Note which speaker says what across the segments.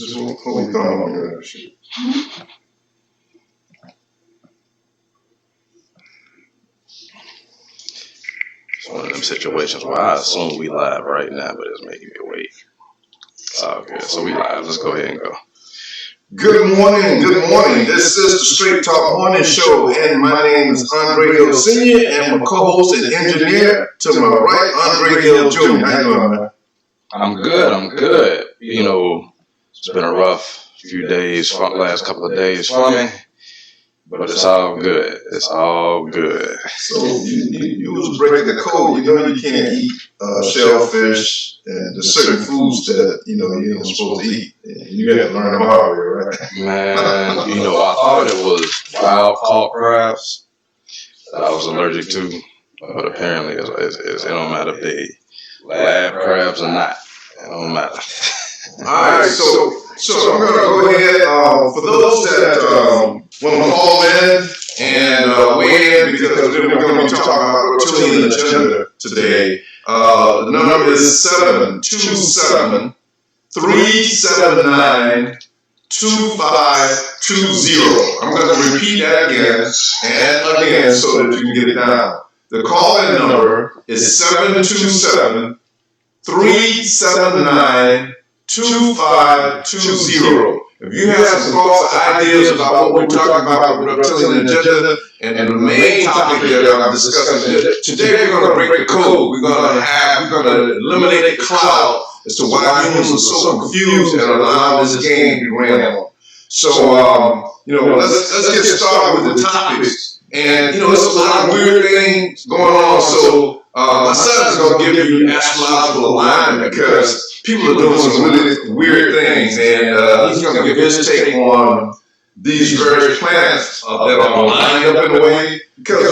Speaker 1: Just hold your thumb on your shit.
Speaker 2: It's one of them situations where I assume we live right now, but it's making me wait. Okay, so we live. Let's go ahead and go.
Speaker 1: Good morning, good morning. This is the Straight Talk Morning Show, and my name is Andre Hill Sr., and I'm a co-host and engineer. To my right, Andre Hill Jr. How you doing, man?
Speaker 2: I'm good. You know, it's been a rough few days, last couple of days for me, but it's all good. It's all good.
Speaker 1: So you was breaking the code. You know you can't eat shellfish and there's certain foods that you ain't supposed to eat. And you got to learn the hard way, right?
Speaker 2: Man, I thought it was wild caught crabs that I was allergic to, but apparently it don't matter if they lab crabs or not. It don't matter.
Speaker 1: All right, so I'm gonna go ahead. For those that want to call in and weigh in, because we're going to be talking about reptilian agenda today. The number is 727-379-2520. I'm going to repeat that again and again so that you can get it down. The call-in number is 727-379-2520. If you have some thoughts or ideas about what we're talking about with reptilian agenda and the main topic here that I'm discussing today, we're going to break the code. We're going to eliminate the cloud as to why humans are so confused and allow this game to ran on. So, let's get started with the topics. And there's a lot of weird things going on. So my son is going to give you astrological alignment because people are doing some really weird things, and he's going to give his take on these various planets that are lined up in a way. Because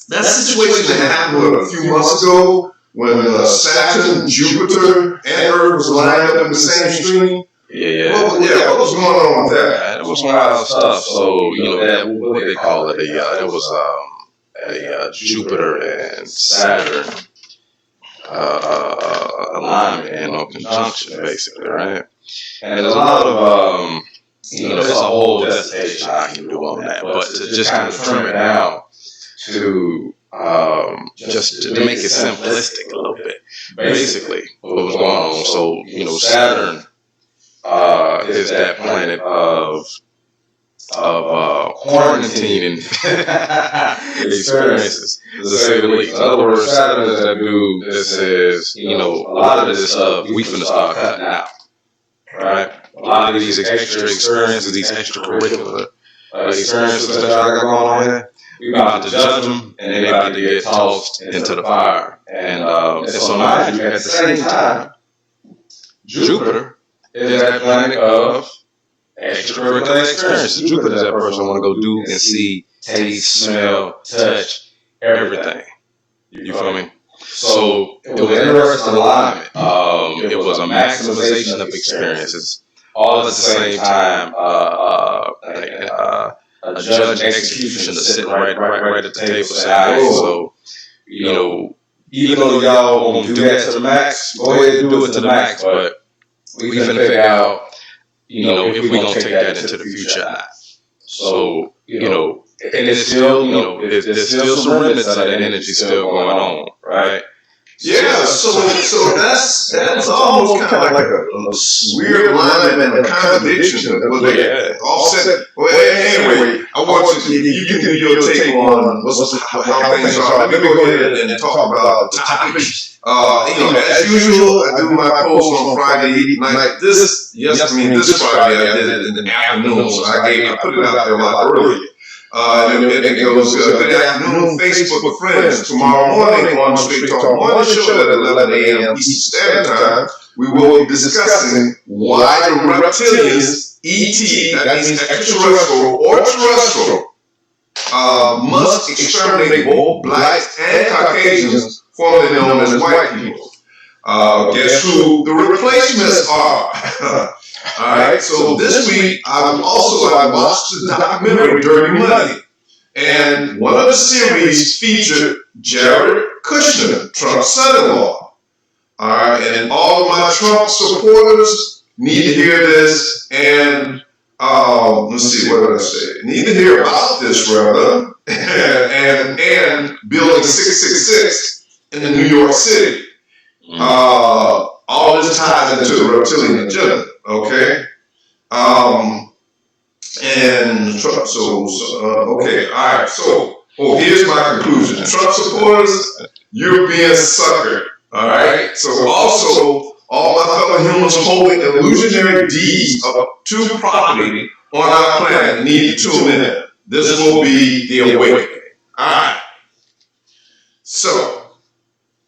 Speaker 1: that situation that happened a few months ago when Saturn, Jupiter, and Earth was lined up in the same stream. What was going on with that?
Speaker 2: It was some wild stuff. So that what they call it, it was a Jupiter and Saturn alignment and conjunction, basically, right? And there's a lot of there's a whole dissertation I can do on that, but to just kind of trim it down to just to make it simplistic a little bit, basically what was going on. So Saturn is that planet of quarantining experiences, to say the least. In other words, Saturn is that dude that says, a lot of this stuff we finna start cutting out, right? A lot of these extra experiences, these extracurricular experiences that y'all got going on here, we about to judge them, and they about to get tossed into the fire. And so mind you, at the same time, Jupiter is that planet of extracurricular experiences. Jupiter is that person want to go do and see, taste, smell, touch, everything. You feel me? So it was an interesting alignment. It was a maximization of experiences, all at the same time. A judge and executioner sitting right at the table saying, hey, so even though y'all want to do that to the max, go ahead and do it to the max, but we finna figure out if we're going to take that into the future or not. So, and it's still, there's still some remnants of that energy still going on, right?
Speaker 1: Yeah, so that's almost kind of like a weird alignment and a contradiction. Well, they offset. Well, anyway, I want you can do your take on how things are. Let me go ahead and talk about the topics. As usual, I do my post on Friday night. This Friday I did it in the afternoon, so I put it out there a lot earlier. And it goes, good afternoon, Facebook friends. Tomorrow morning on Straight Talk Morning Show at 11 a.m. Eastern Standard Time, we will be discussing why the reptilians, ET, that means extraterrestrial or terrestrial, must exterminate both blacks and Caucasians, formerly known as white people. Guess who the replacements are? Alright, so this week I watched the documentary Dirty Money, and one of the series featured Jared Kushner, Trump's son-in-law. Alright, and all of my Trump supporters, need to hear this, and let's see, what did I say? Need to hear about this, rather, and Building 666 in New York City. All this ties into the reptilian agenda, okay? And Trump, okay, all right, so, here's my conclusion. Trump supporters, you're being suckered, all right? So also, all my fellow humans holding illusionary deeds to property on our planet need to tune in. This will be the awakening. All right. So,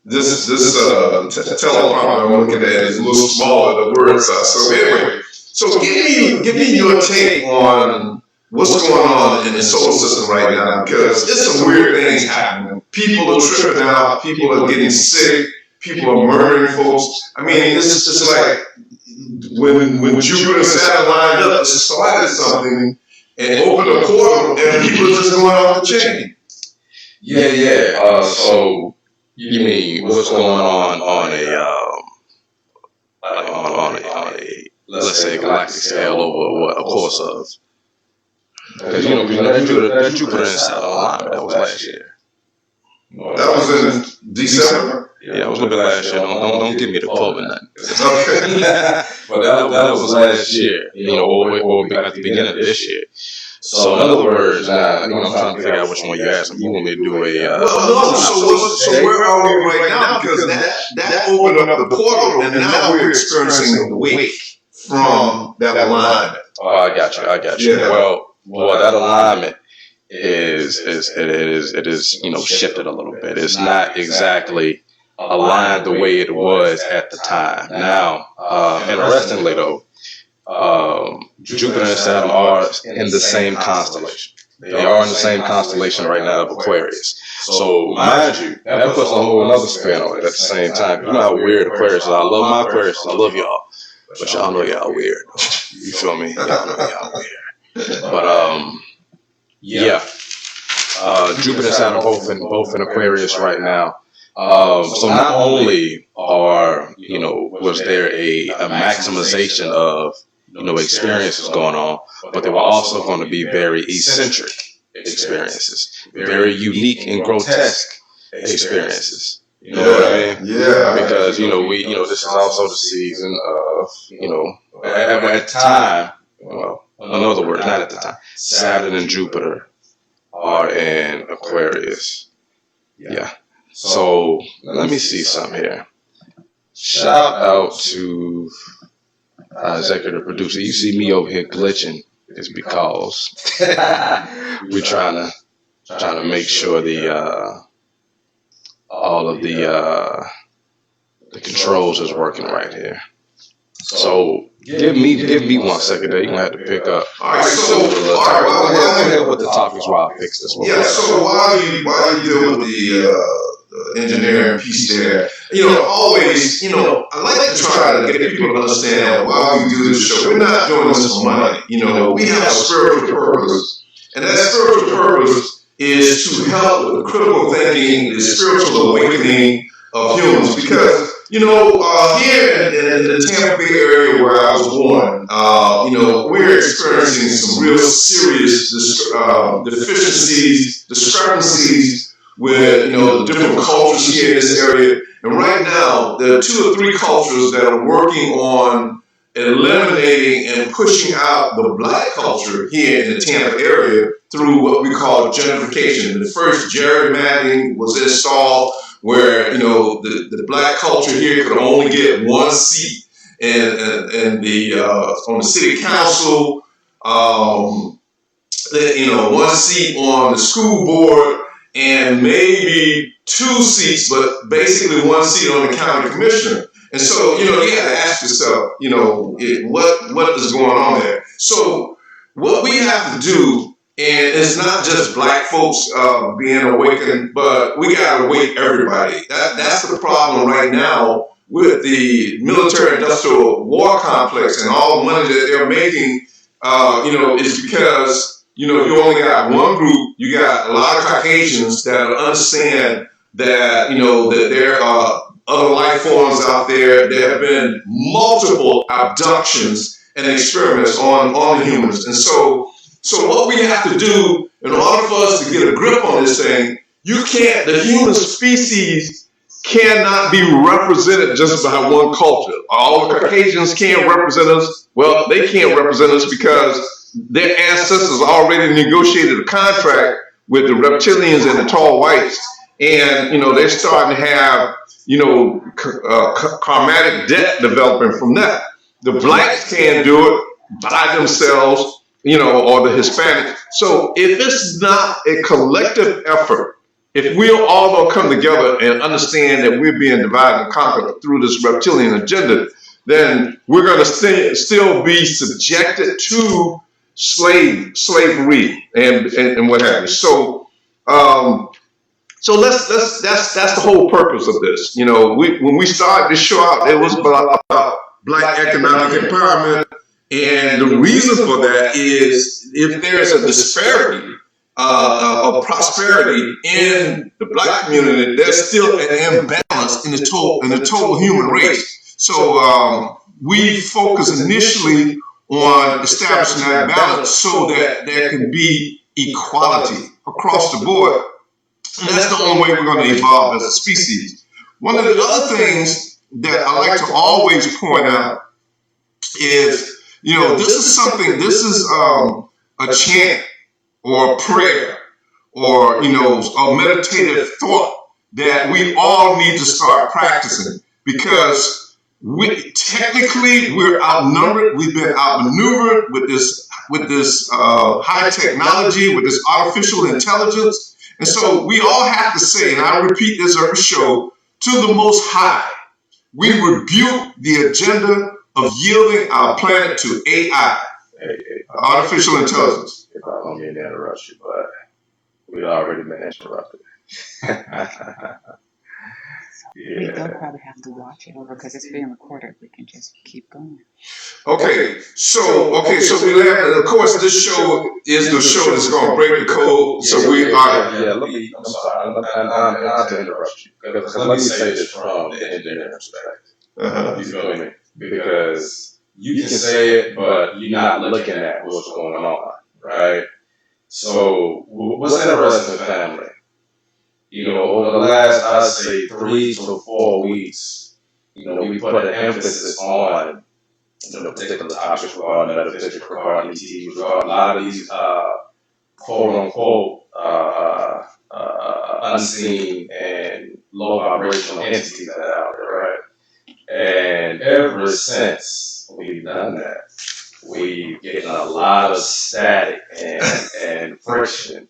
Speaker 1: this teleprompter I'm looking at is a little smaller, the words are. So anyway, so give me your take on what's going on in the solar system right now, because there's some weird things happening. People are tripping out, people are getting sick, people are murdering folks. I mean, this is just like when Jupiter and Saturn lined up, it started something and opened a portal, and people are just going off the chain.
Speaker 2: Yeah. So you mean what's going on a let's say galactic scale over what a course of? Because that Jupiter and Saturn alignment, that was last year.
Speaker 1: That was in December.
Speaker 2: Yeah, it was a little bit last year. Don't give me the quote or nothing.
Speaker 1: Okay.
Speaker 2: But that was last year, or at the beginning of this year. So in other words, I'm trying to figure out which one you asked me. You want me to do a?
Speaker 1: So where are we right now? Because that opened up the portal, and now we're experiencing the wake from that alignment.
Speaker 2: Oh, I got you.
Speaker 1: Yeah.
Speaker 2: Well, that alignment is shifted a little bit. It's not exactly aligned the way it was at the time. Now, interestingly though, Jupiter and Saturn are in the same constellation. They are in the same constellation right now of Aquarius. So, mind you, that puts a whole other spin on it at the same time. You know how weird Aquarius is. I love my Aquarius. I love y'all. But y'all know y'all weird. You feel me? Y'all know y'all weird. But, Jupiter and Saturn both in Aquarius right now. So not only was there a maximization of experiences going on, but they were also going to be very eccentric experiences, very unique and grotesque experiences. You know what I mean?
Speaker 1: Yeah.
Speaker 2: Because this is also the season of at the time. Well, in other words, not at the time. Saturn and Jupiter are in Aquarius. Yeah. So let me see something here. Shout out to executive producer. You see me over here glitching. It's because we're trying to make sure all of the controls is working right here. So give me 1 second there. You're gonna have to pick up.
Speaker 1: All right,
Speaker 2: go ahead with the topics while I fix this one.
Speaker 1: Yeah, so while you deal with the engineering piece there, always, I like to try to get people to understand why we do this show. We're not doing this for money. We have a spiritual purpose, and that spiritual purpose is to help with the critical thinking, the spiritual awakening of humans. Because here in the Tampa Bay area where I was born, we're experiencing some real serious deficiencies, discrepancies with the different cultures here in this area. And right now, there are 2 or 3 cultures that are working on eliminating and pushing out the black culture here in the Tampa area through what we call gentrification. The first gerrymandering was installed where the black culture here could only get 1 seat and the on the city council, 1 seat on the school board, and maybe 2 seats, but basically 1 seat on the county commissioner. And so, you have to ask yourself, what is going on there? So what we have to do, and it's not just black folks being awakened, but we got to awake everybody. That's the problem right now with the military-industrial war complex and all the money that they're making, is because, you only got one group. You got a lot of Caucasians that understand that, that there are other life life forms out there. There have been multiple abductions and experiments on the humans. And so what we have to do in order for us to get a grip on this thing, the human species cannot be represented just by one culture. All the Caucasians can't represent us. Well, they can't represent us because their ancestors already negotiated a contract with the reptilians and the tall whites. And, they're starting to have, karmatic debt developing from that. The blacks can't do it by themselves, or the Hispanics. So if it's not a collective effort, if we all don't come together and understand that we're being divided and conquered through this reptilian agenda, then we're going to still be subjected to slavery and what have you. So that's the whole purpose of this. When we started this show out, it was about Black economic empowerment, and the reason for that is if there's a disparity of prosperity in the Black community, there's still an imbalance in the total human race. So we focus initially on establishing that balance so that there can be equality across the board. And that's the only way we're going to evolve as a species. One of the other things that I like to always point out is, this is a chant or a prayer or, a meditative thought that we all need to start practicing, because we're outnumbered. We've been outmaneuvered with this high technology, with this artificial intelligence. And so we all have to say, and I repeat this every show, to the Most High, we rebuke the agenda of yielding our planet to AI, artificial intelligence.
Speaker 2: If I don't mean to interrupt you, but we've already been interrupted.
Speaker 3: We don't probably have to watch it over because it's being recorded. We can just keep going.
Speaker 1: Okay, so we have, of course, this show is the show that's going to break the code. So we are.
Speaker 2: Yeah, I'm sorry, not to interrupt you, because let me say this from the engineering perspective. You feel me? Because you can say it, but you're not looking at what's going on, right? So what's interesting in family? Over the last, I'd say 3 to 4 weeks, we put an emphasis on, particular topics regarding metaphysics, regarding ETs, regarding a lot of these, quote unquote, unseen and low vibrational entities that are out there, right? And ever since we've done that, we've getting a lot of static and friction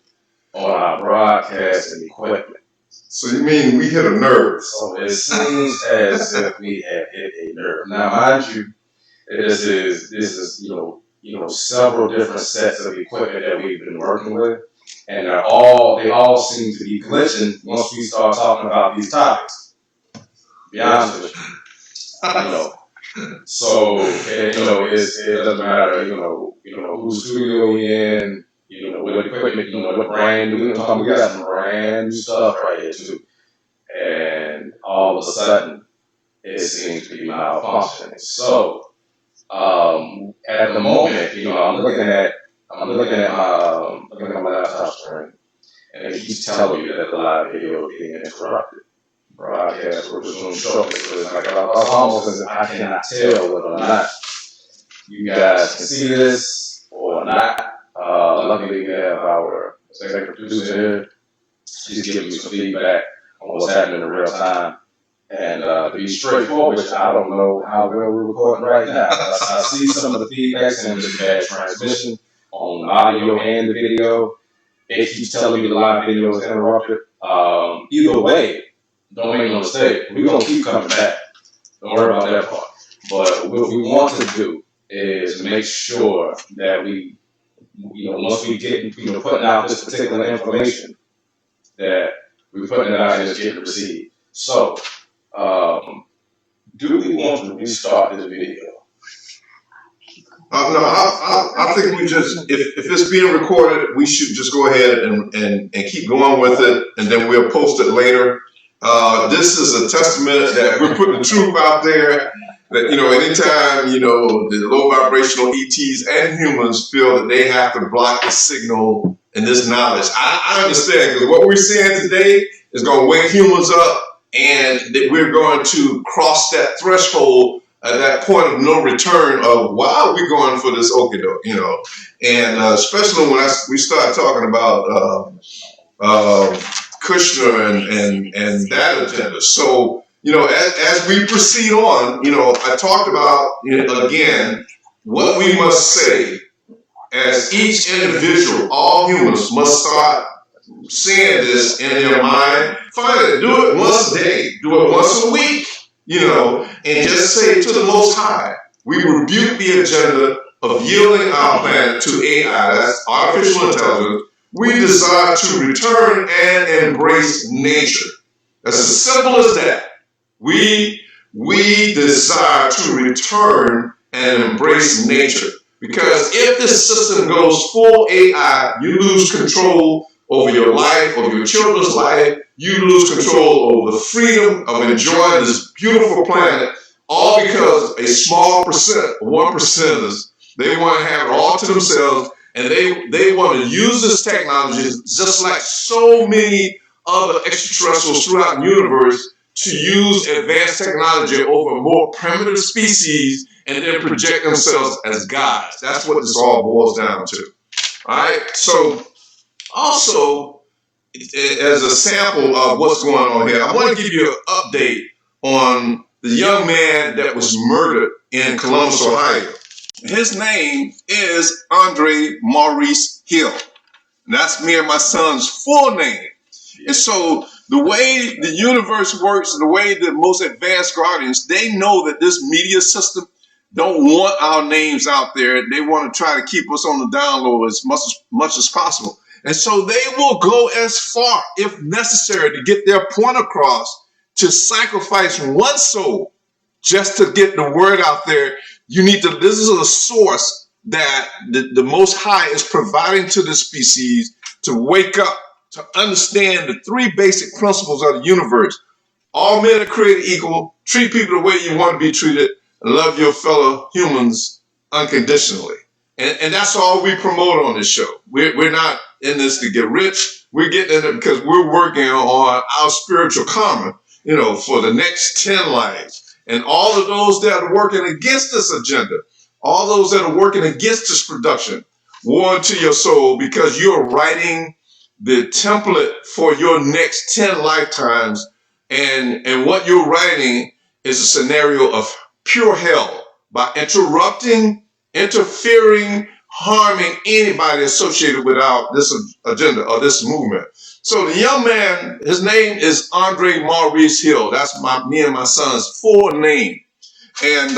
Speaker 2: on our broadcasting equipment.
Speaker 1: So you mean we hit a nerve?
Speaker 2: So it seems as if we have hit a nerve. Now, mind you, this is several different sets of equipment that we've been working with, and they all seem to be glitching once we start talking about these topics. To be honest with you, So it doesn't matter, whose studio we in. What equipment, what brand, we got some brand new stuff right here too. And all of a sudden, it seems to be malfunctioning. So, at the moment, I'm looking at my laptop screen, and it keeps telling me that the live video is being interrupted. Broadcast will resume shortly. So it's like, it's almost as if I cannot tell whether or not you guys can see this or not. Luckily, we have our executive producer here. She's giving me some feedback on what's happening in real time. And to be straightforward, which I don't know how well we're recording right now. I see some of the feedback and there's bad transmission on the audio and the video. It keeps telling me the live video is interrupted. Either way, don't make no mistake, we're going to keep coming back. Don't worry about that part. But what we want to do is make sure that we, once we get, putting out this particular information, that we're putting it out and it's getting received. So, do we want to restart this video?
Speaker 1: No, I think we just, if it's being recorded, we should just go ahead and keep going with it, and then we'll post it later. This is a testament that we're putting the truth out there. That, anytime, the low vibrational ETs and humans feel that they have to block the signal and this knowledge. I understand, because what we're seeing today is going to wake humans up, and that we're going to cross that threshold at that point of no return of why are we going for this okie doke, and especially when we start talking about Kushner and that agenda. So, as we proceed on, I talked about, again, what we must say as each individual. All humans must start seeing this in their mind. Find it. Do it once a day. Do it once a week, and just say to the Most High, we rebuke the agenda of yielding our planet to AI, that's artificial intelligence. We desire to return and embrace nature. That's as simple as that. We desire to return and embrace nature. Because if this system goes full AI, you lose control over your life, over your children's life. You lose control over the freedom of enjoying this beautiful planet, all because a small percent, 1%ers, they want to have it all to themselves, and they want to use this technology just like so many other extraterrestrials throughout the universe to use advanced technology over more primitive species and then project themselves as gods. That's what this all boils down to. All right. So also, as a sample of what's going on here, I want to give you an update on the young man that was murdered in Columbus, Ohio. His name is Andre Maurice Hill. And that's me and my son's full name. And so the way the universe works, the way the most advanced guardians, they know that this media system don't want our names out there. They want to try to keep us on the down low as much as possible. And so they will go as far, if necessary, to get their point across, to sacrifice one soul just to get the word out there. This is a source that the Most High is providing to the species to wake up, to understand the three basic principles of the universe. All men are created equal. Treat people the way you want to be treated, and love your fellow humans unconditionally. And that's all we promote on this show. We're not in this to get rich. We're getting in it because we're working on our spiritual karma, for the next 10 lives. And all of those that are working against this agenda, all those that are working against this production, war into your soul, because you're writing the template for your next 10 lifetimes. And what you're writing is a scenario of pure hell by interfering, harming anybody associated with this agenda or this movement. So the young man, his name is Andre Maurice Hill. That's me and my son's full name. And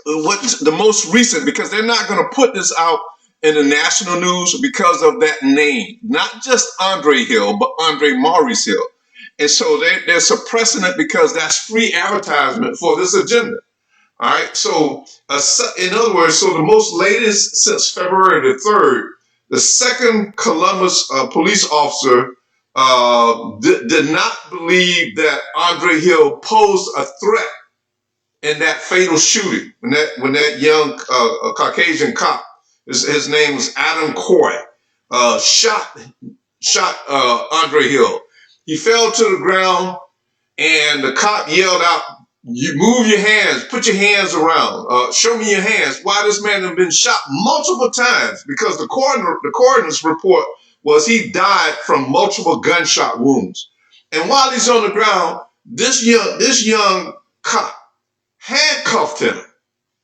Speaker 1: what's the most recent, because they're not going to put this out in the national news because of that name. Not just Andre Hill, but Andre Maurice Hill. And so they're suppressing it because that's free advertisement for this agenda. All right. So in other words, so the most latest since February the 3rd, the second Columbus police officer did not believe that Andre Hill posed a threat in that fatal shooting. When that young Caucasian cop, his name was Adam Coy, shot Andre Hill. He fell to the ground, and the cop yelled out, "You move your hands, put your hands around, show me your hands." Why this man had been shot multiple times, because the coroner's report was he died from multiple gunshot wounds. And while he's on the ground, this young cop handcuffed him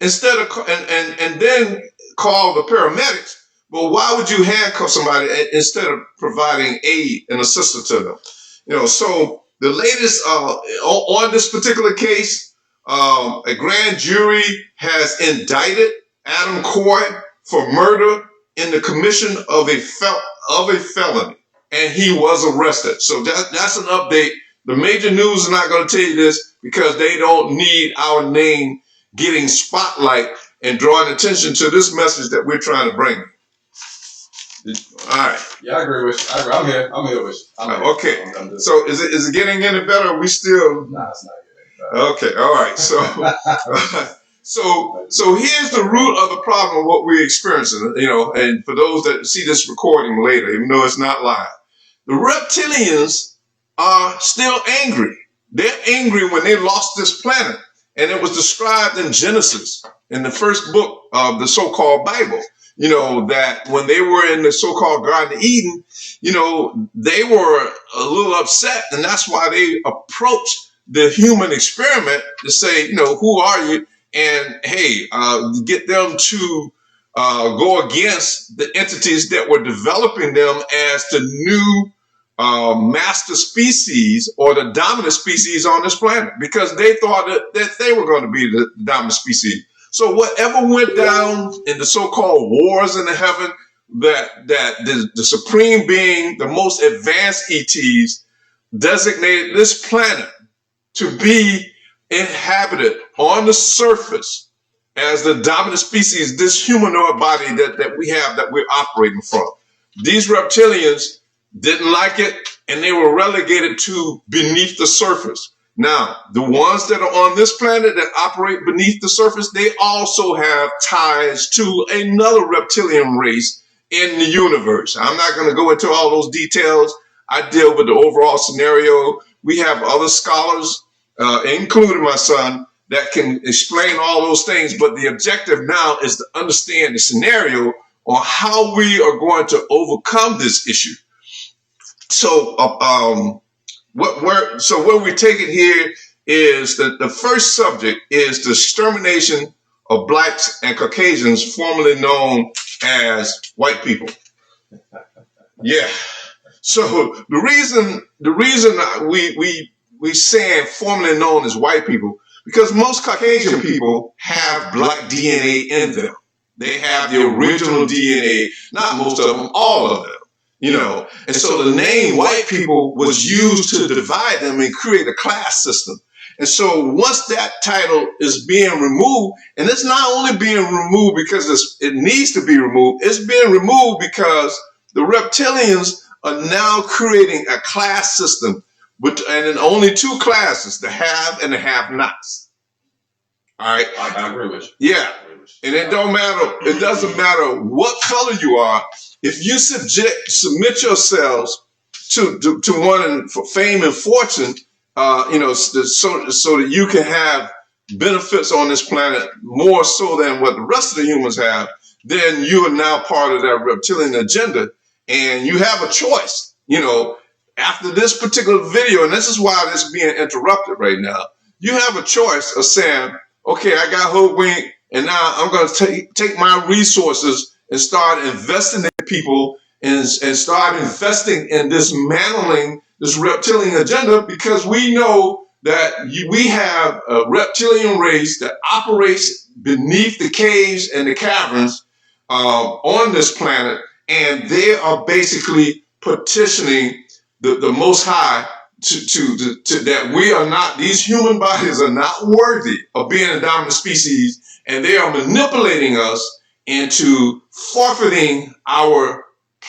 Speaker 1: instead of and then called the paramedics. But why would you handcuff somebody instead of providing aid and assistance to them? So the latest on this particular case, a grand jury has indicted Adam Coy for murder in the commission of a felony, and he was arrested. So that's an update. The major news is not going to tell you this because they don't need our name getting spotlight and drawing attention to this message that we're trying to bring. All right.
Speaker 2: Yeah, I agree with you. I'm here. I'm here with you.
Speaker 1: Okay. So is it getting any better? Or we still?
Speaker 2: Nah, it's not getting better.
Speaker 1: Okay. All right. So here's the root of the problem of what we're experiencing. And for those that see this recording later, even though it's not live, the reptilians are still angry. They're angry when they lost this planet, and it was described in Genesis, in the first book of the so-called Bible. That when they were in the so-called Garden of Eden, they were a little upset, and that's why they approached the human experiment to say, who are you? And hey, get them to go against the entities that were developing them as the new master species or the dominant species on this planet, because they thought that they were going to be the dominant species. So whatever went down in the so-called wars in the heaven, that the supreme being, the most advanced ETs, designated this planet to be inhabited on the surface as the dominant species, this humanoid body that we have, that we're operating from. These reptilians didn't like it, and they were relegated to beneath the surface. Now, the ones that are on this planet that operate beneath the surface, they also have ties to another reptilian race in the universe. I'm not going to go into all those details. I deal with the overall scenario. We have other scholars, including my son, that can explain all those things. But the objective now is to understand the scenario on how we are going to overcome this issue. So, where we take it here is that the first subject is the extermination of blacks and Caucasians, formerly known as white people. Yeah. So the reason we saying formerly known as white people, because most Caucasian people have black DNA in them. They have the original DNA, not most of them, all of them. And so the name white people was used to divide them and create a class system. And so once that title is being removed, and it's not only being removed because it needs to be removed, it's being removed because the reptilians are now creating a class system, and in only two classes, the have and the have-nots. All right?
Speaker 2: I agree with you.
Speaker 1: Yeah. And it doesn't matter what color you are. If you submit yourselves to one for fame and fortune, so that you can have benefits on this planet more so than what the rest of the humans have, then you are now part of that reptilian agenda, and you have a choice. After this particular video, and this is why this is being interrupted right now, you have a choice of saying, okay, I got hoodwinked, and now I'm going to take my resources and start investing in people and start investing in dismantling this reptilian agenda, because we know that we have a reptilian race that operates beneath the caves and the caverns on this planet, and they are basically petitioning the Most High to that we are not, these human bodies are not worthy of being a dominant species, and they are manipulating us into forfeiting our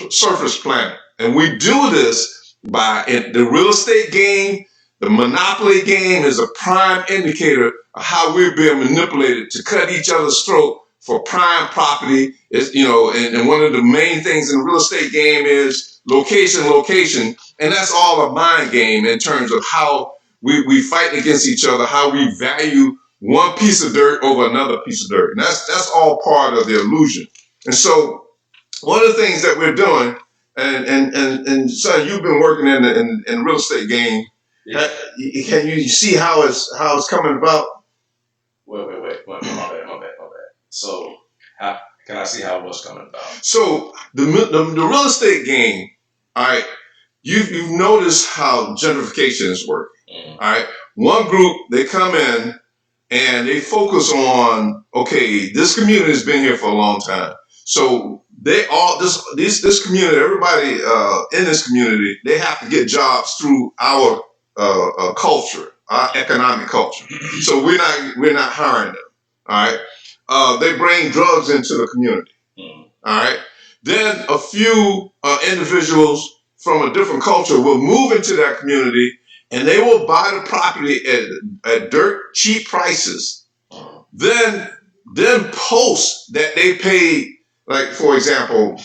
Speaker 1: surface planet. And we do this by the real estate game. The monopoly game is a prime indicator of how we're being manipulated to cut each other's throat for prime property. And one of the main things in the real estate game is location. And that's all a mind game in terms of how we fight against each other, how we value one piece of dirt over another piece of dirt. And that's all part of the illusion. And so one of the things that we're doing, and son, you've been working in the real estate game. Yeah. Can you see how it's coming about?
Speaker 2: Wait. My bad. So how can I see how it was coming about?
Speaker 1: So the real estate game, all right, you've noticed how gentrification is working. Mm-hmm. All right. One group, they come in and they focus on, okay, this community has been here for a long time. So they all this community, everybody in this community, they have to get jobs through our culture, our economic culture. So we're not hiring them. All right. They bring drugs into the community. All right. Then a few individuals from a different culture will move into that community, and they will buy the property at dirt cheap prices. Then post that they paid, like for example,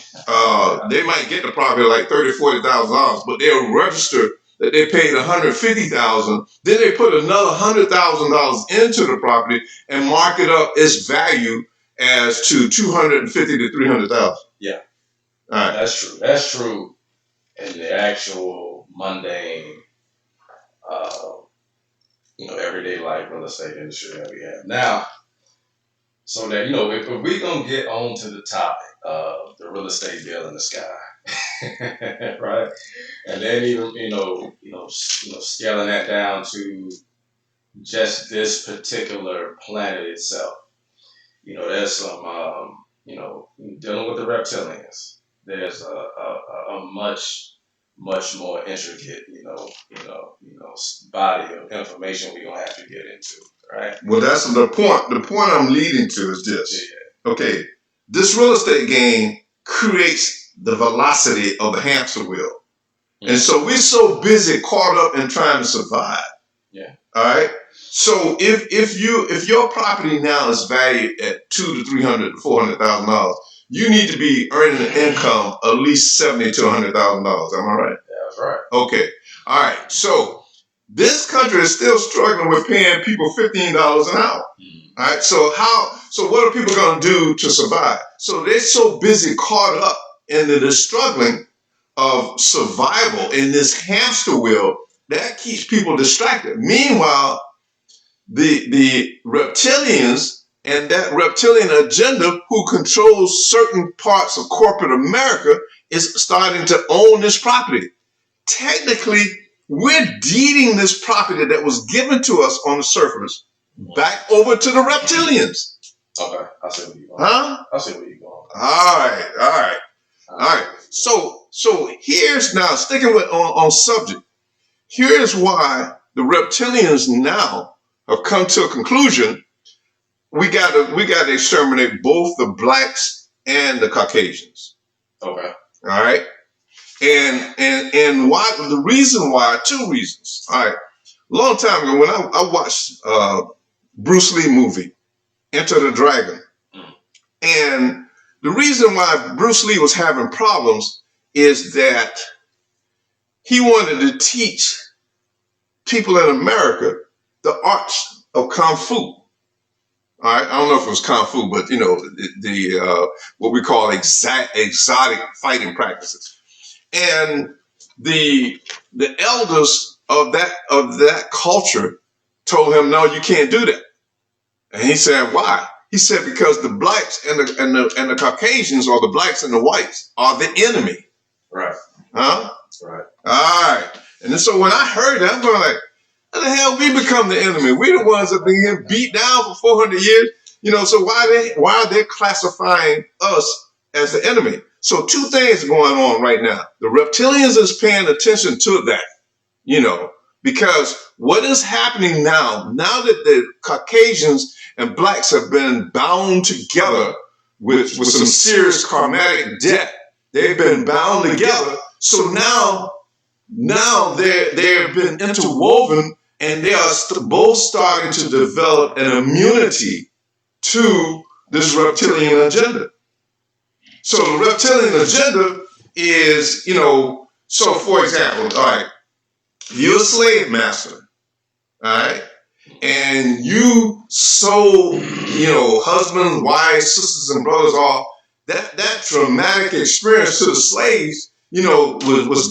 Speaker 1: they might get the property like $30,000-$40,000, but they'll register that they paid $150,000. Then they put another $100,000 into the property and mark it up its value as to $250,000 to $300,000.
Speaker 2: Yeah,
Speaker 1: all right,
Speaker 2: that's true. That's true. In the actual mundane, everyday life real estate industry that we have now. So that if we're gonna get on to the topic of the real estate bill in the sky, right? And then even scaling that down to just this particular planet itself. There's some dealing with the reptilians. There's a much more intricate body of information we're gonna have to get into, right?
Speaker 1: Well, that's the point. The point I'm leading to is this. Yeah. Okay, this real estate game creates the velocity of the hamster wheel. Mm-hmm. And so we're so busy caught up in trying to survive.
Speaker 2: Yeah.
Speaker 1: All right. So if your property now is valued at $200,000 to $300,000 to $400,000, you need to be earning an income at least $70,000 to $100,000. Am I right?
Speaker 2: Yeah, that's right.
Speaker 1: Okay. All right. So this country is still struggling with paying people $15 an hour. Mm-hmm. All right. So what are people going to do to survive? So they're so busy caught up in the struggling of survival in this hamster wheel that keeps people distracted. Meanwhile, the reptilians and that reptilian agenda who controls certain parts of corporate America is starting to own this property. Technically, we're deeding this property that was given to us on the surface back over to the reptilians.
Speaker 2: Okay, I see where you're going.
Speaker 1: Huh?
Speaker 2: I see where you're going.
Speaker 1: All right. So here's now sticking with on subject. Here's why the reptilians now have come to a conclusion. We got to exterminate both the blacks and the Caucasians.
Speaker 2: Okay.
Speaker 1: All right. And why? The reason why? Two reasons. All right. A long time ago, when I watched Bruce Lee movie, Enter the Dragon, and the reason why Bruce Lee was having problems is that he wanted to teach people in America the arts of Kung Fu. All right, I don't know if it was Kung Fu, but the what we call exotic fighting practices. And the elders of that culture told him, no, you can't do that. And he said, why? He said, because the blacks and the Caucasians, or the blacks and the whites, are the enemy.
Speaker 2: Right.
Speaker 1: Huh?
Speaker 2: Right.
Speaker 1: All right. And then so when I heard that, I'm going like, how the hell we become the enemy? We're the ones that have been getting beat down for 400 years. So why are they classifying us as the enemy? So two things going on right now. The reptilians is paying attention to that, because what is happening now that the Caucasians and blacks have been bound together with some serious karmatic debt. They've been bound together. So now they've been interwoven, and they are both starting to develop an immunity to this reptilian agenda. So the reptilian agenda is, so for example, all right, you're a slave master, all right? And you sold, husbands, wives, sisters, and brothers, all that traumatic experience to the slaves, was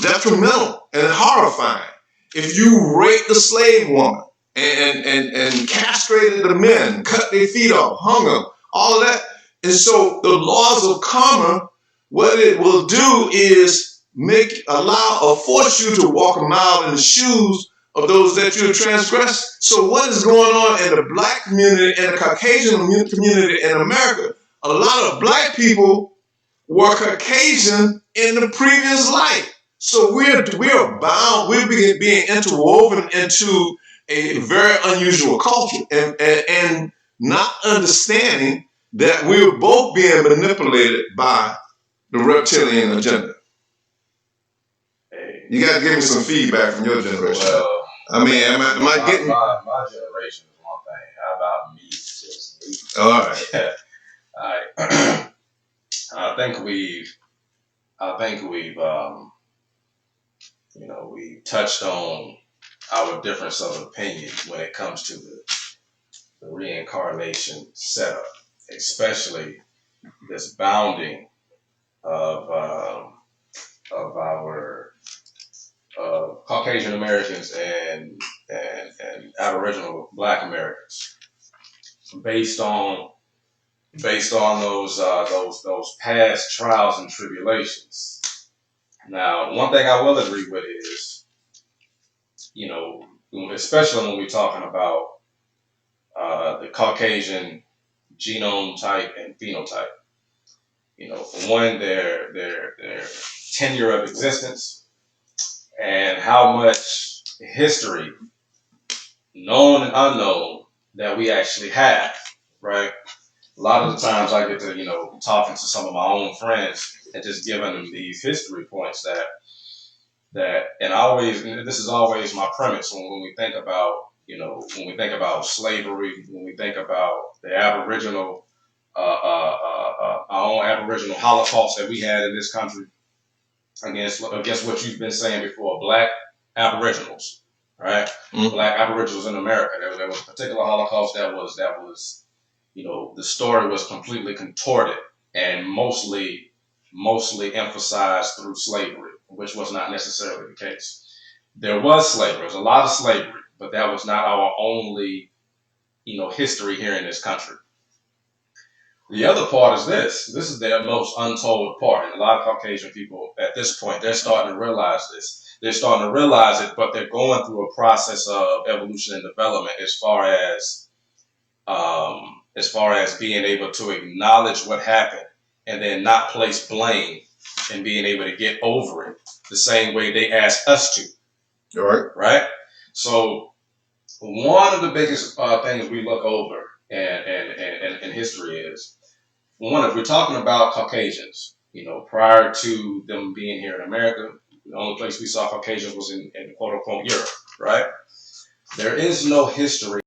Speaker 1: detrimental and horrifying. If you raped the slave woman and castrated the men, cut their feet off, hung them, all of that. And so the laws of karma, what it will do is force you to walk a mile in the shoes of those that you have transgressed. So what is going on in the black community and the Caucasian community in America? A lot of black people were Caucasian in the previous life. So we're bound, we're being interwoven into a very unusual culture and not understanding that we're both being manipulated by the reptilian agenda?
Speaker 4: Hey,
Speaker 1: You got to give me some feedback from your generation.
Speaker 4: well,
Speaker 1: I mean, am I getting?
Speaker 4: my generation is one thing. How about me? Just me.
Speaker 1: All right.
Speaker 4: All right. I think we've we touched on our difference of opinion when it comes to the reincarnation setup, especially this bounding of our Caucasian Americans and Aboriginal Black Americans, based on those past trials and tribulations. Now, one thing I will agree with is, especially when we're talking about the Caucasian genome type and phenotype. For one, their tenure of existence and how much history, known and unknown, that we actually have, right? A lot of the times I get to, talking to some of my own friends and just giving them these history points and this is always my premise when we think about, slavery, when we think about the Aboriginal, our own Aboriginal Holocaust that we had in this country against what you've been saying before, Black Aboriginals, right?
Speaker 1: Mm-hmm.
Speaker 4: Black Aboriginals in America. There was a particular Holocaust that was, the story was completely contorted and mostly emphasized through slavery, which was not necessarily the case. There was slavery, there was a lot of slavery, but that was not our only, history here in this country. The other part is this is their most untold part. And a lot of Caucasian people at this point, they're starting to realize this. They're starting to realize it, but they're going through a process of evolution and development as far as being able to acknowledge what happened and then not place blame and being able to get over it the same way they asked us to.
Speaker 1: All right.
Speaker 4: Right? So one of the biggest things we look over in history is, one, if we're talking about Caucasians, prior to them being here in America, the only place we saw Caucasians was in quote unquote Europe, right? There is no history